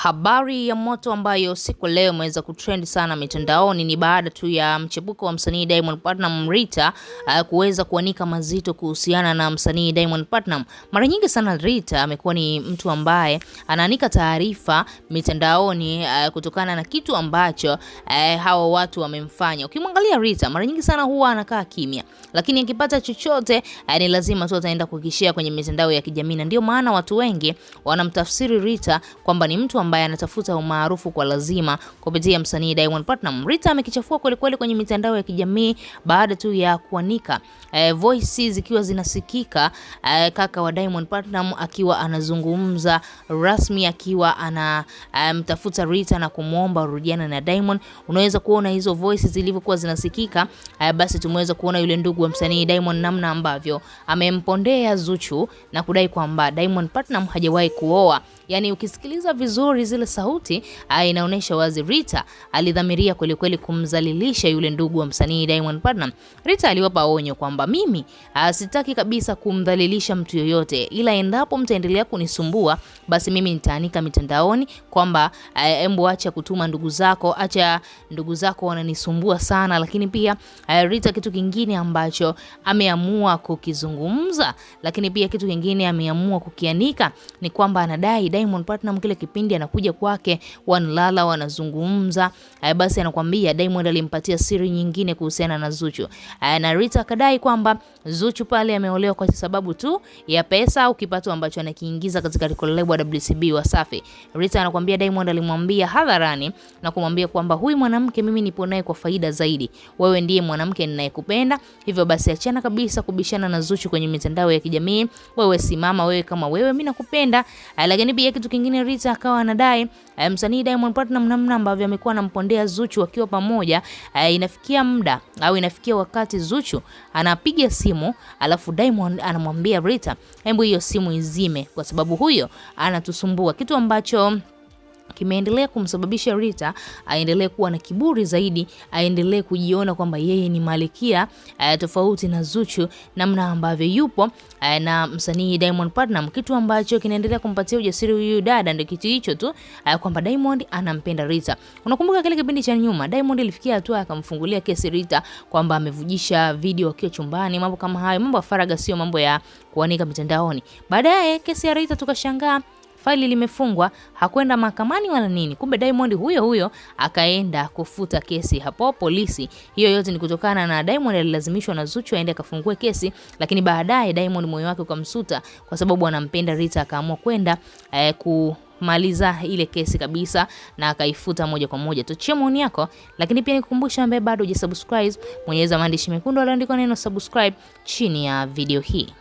Habari ya moto ambayo siku leo imeweza kutrend sana mitandaoni ni baada tu ya mchepuko wa msanii Diamond Platnumz Rita kuweza kuanika mazito kuhusiana na msanii Diamond Platnumz. Mara nyingi sana Rita amekuwa ni mtu ambaye anaanika taarifa mitandaoni kutokana na kitu ambacho hawa watu wamemfanya. Ukimwangalia Rita mara nyingi sana huwa anakaa kimya, lakini akipata chochote ni lazima tu ataenda kukishare kwenye mitandao ya kijamii, na ndio maana watu wengi wanamtafsiri Rita kwamba ni mtu ambaye anatafuta umaarufu kwa lazima kupitia msanii Diamond Platnumz. Rita amekichafua kweli kweli kwenye mitandao ya kijamii baada tu ya kuanika voices zikiwa zinasikika, kaka wa Diamond Platnumz akiwa anazungumza rasmi, akiwa anamtafuta Rita na kumuomba rudiana na Diamond. Unaweza kuona hizo voices zilivyokuwa zinasikika. Basi tumeweza kuona yule ndugu wa msanii Diamond namna ambavyo amempondea Zuchu na kudai kwamba Diamond Platnumz hajawahi kuoa. Yani ukisikiliza vizuri zile sauti inaonyesha wazi Rita alidhamiria kweli kweli kumzalilisha yule ndugu wa msanii Diamond Platnumz. Rita aliwapa onyo kwamba mimi sitaki kabisa kumdhalilisha mtu yoyote, ila endapo mtaendelea kunisumbua basi mimi nitaanika mitandaoni kwamba embo acha kutuma ndugu zako, acha ndugu zako wananisumbua sana. Lakini pia Rita kitu kingine ambacho ameamua kukizungumza, lakini pia kitu kingine ameamua kukianika ni kwamba anadai Diamond Platnumz kile kipindi anakuja kwake wanalala wanazungumza, basi anakuambia Diamond alimpatia siri nyingine kuhusiana na Zuchu. Na Rita akadai kwamba Zuchu pale ameolewa kwa sababu tu ya pesa au kipato ambacho anakiingiza katika record label WCB Wasafi. Rita anakuambia Diamond alimwambia hadharani na kumwambia kwamba huyu mwanamke mimi nipo naye kwa faida zaidi, wewe ndiye mwanamke ninayekupenda, hivyo basi achana kabisa kubishana na Zuchu kwenye mitandao ya kijamii, wewe simama, wewe kama wewe mimi nakupenda. Lakini pia kitu kingine Rita akawa anadai msanii Diamond Platnumz namna ambavyo amekuwa anampondea Zuchu wakiwa pamoja, inafikia muda au inafikia wakati Zuchu anapiga simu alafu Diamond anamwambia Rita hebu hiyo simu izime kwa sababu huyo anatusumbua, kitu ambacho kimeendelea kumsababisha Rita aendelee kuwa na kiburi zaidi, aendelee kujiona kwamba yeye ni malikia tofauti na Zuchu namna ambavyo yupo na msanii Diamond Platnumz, kitu ambacho kinaendelea kumpatia ujasiri huyu dada. Ndio kitu hicho tu kwamba Diamond anampenda Rita. Unakumbuka kile kipindi cha nyuma Diamond ilifikia hatua akamfungulia kesi Rita kwamba amevujisha video akiwa chumbani, mambo kama hayo, mambo ya faragha, sio mambo ya kuanika mitandaoni. Baadaye kesi ya Rita tukashangaa faili limefungwa, hakwenda mahakamani wala nini. Kumbe Diamond huyo akaenda kufuta kesi hapo polisi. Hiyo yote ni kutokana na Diamond alilazimishwa na Zuchu aende akafungue kesi, lakini baadaye Diamond moyo wake ukamsuta kwa sababu anampenda Rita, akaamua kwenda kumaliza ile kesi kabisa na akaifuta moja kwa moja. Tuachie maoni yako, lakini pia nikukumbusha ambaye bado hujasubscribe, bonyeza maandishi mekundu yaliyoandikwa neno subscribe chini ya video hii.